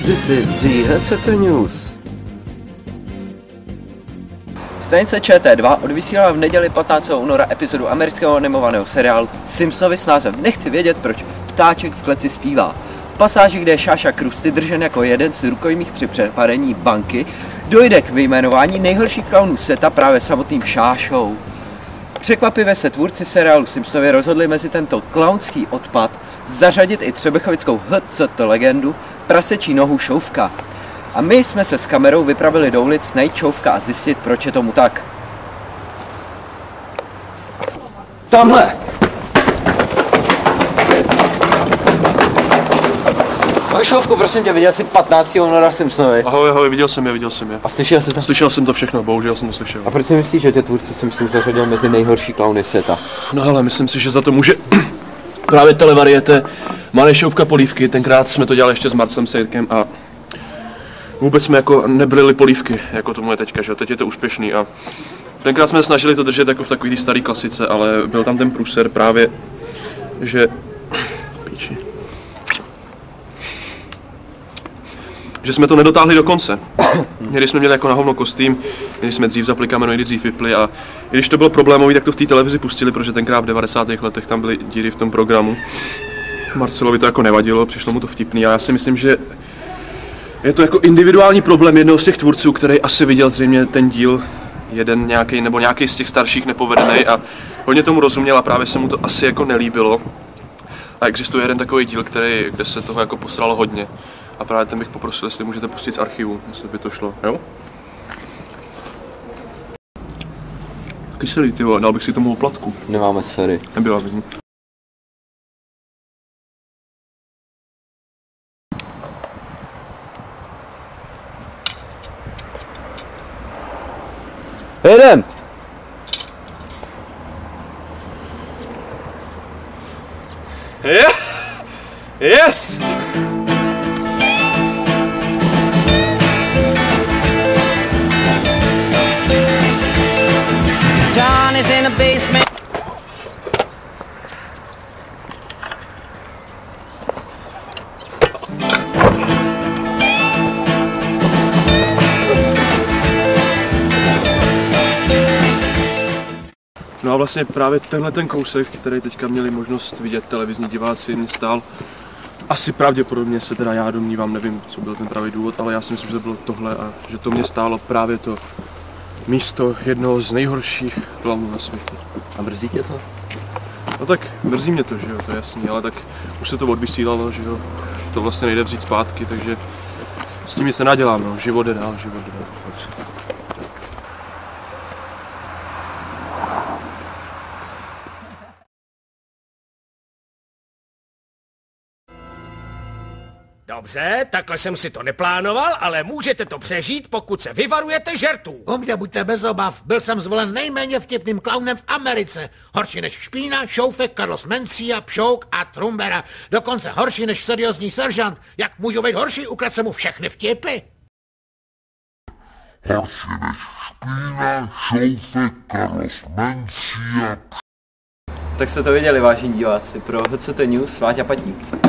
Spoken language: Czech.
This is the HCT News. Stanice ČT2 odvysílala v neděli 15. února epizodu amerického animovaného seriálu Simpsonovi s názvem Nechci vědět, proč ptáček v kleci zpívá. V pasáži, kde je Šáša Krusty držen jako jeden z rukojmích při přepadení banky, dojde k vyjmenování nejhorších klaunů světa právě samotným Šášou. Překvapivě se tvůrci seriálu Simpsonovi rozhodli mezi tento klaunský odpad zařadit i třebechovickou HCT legendu prasečí nohu Šoufka. A my jsme se s kamerou vypravili do ulic najít Šoufka a zjistit, proč je tomu tak. Tamhle! Ahoj Šoufku, prosím tě, viděl jsi 15. února Simpsonovi? Ahoj, viděl jsem je. A slyšel jsi to? Slyšel jsem to všechno, bohužel jsem to slyšel. A proč si myslíš, že tě tvůrci Simpsonů zařadil mezi nejhorší klauny světa? No ale myslím si, že za to může právě televariete Malé Šoufka polívky. Tenkrát jsme to dělali ještě s Marcem Sejrkem a vůbec jsme jako nebrili polívky, jako tomu je teďka, že teď je to úspěšný a tenkrát jsme se snažili to držet jako v takový starý klasice, ale byl tam ten průser právě, že jsme to nedotáhli do konce. Když jsme měli jako na hovno kostým, když jsme dřív zapli kameno, dřív vypli a i když to bylo problémový, tak to v té televizi pustili, protože tenkrát v 90. letech tam byly díry v tom programu. Marcelovi to jako nevadilo, přišlo mu to vtipný a já si myslím, že je to jako individuální problém jednoho z těch tvůrců, který asi viděl zřejmě ten díl jeden nějaký nebo nějaký z těch starších nepovedený a hodně tomu rozuměl a právě se mu to asi jako nelíbilo. A existuje jeden takový díl, kde se toho jako posralo hodně. A právě ten bych poprosil, jestli můžete pustit z archivu, jestli by to šlo, jo? Kyselý, tyjo, dal bych si tomu oplatku. Nemáme sféry. Nebyla bych. Jedem! Yes! In a basement. No a vlastně právě tenhle ten kousek, který teďka měli možnost vidět televizní diváci, mě stál asi pravděpodobně se teda já domnívám, nevím, co byl ten pravý důvod, ale já si myslím, že to bylo tohle a že to mě stálo právě to místo jednoho z nejhorších klaunů na světě. A mrzí tě to? No tak mrzí mě to, že jo, to je jasný, ale tak už se to odvysílalo, že jo, to vlastně nejde vzít zpátky, takže s tím nic se nadělám, no, život jde dál. Dobře, takhle jsem si to neplánoval, ale můžete to přežít, pokud se vyvarujete žertů. U mě buďte bez obav, byl jsem zvolen nejméně vtipným klaunem v Americe. Horší než Špína, Šoufek, Carlos Mencia, Pšouk a Trumbera. Dokonce horší než seriózní seržant. Jak můžu být horší, ukradl jsem mu všechny vtipy. Horší než Špína, Šoufek, Carlos Mencia. Tak jste to viděli, vážení diváci. Pro HCT News Váťa Patník.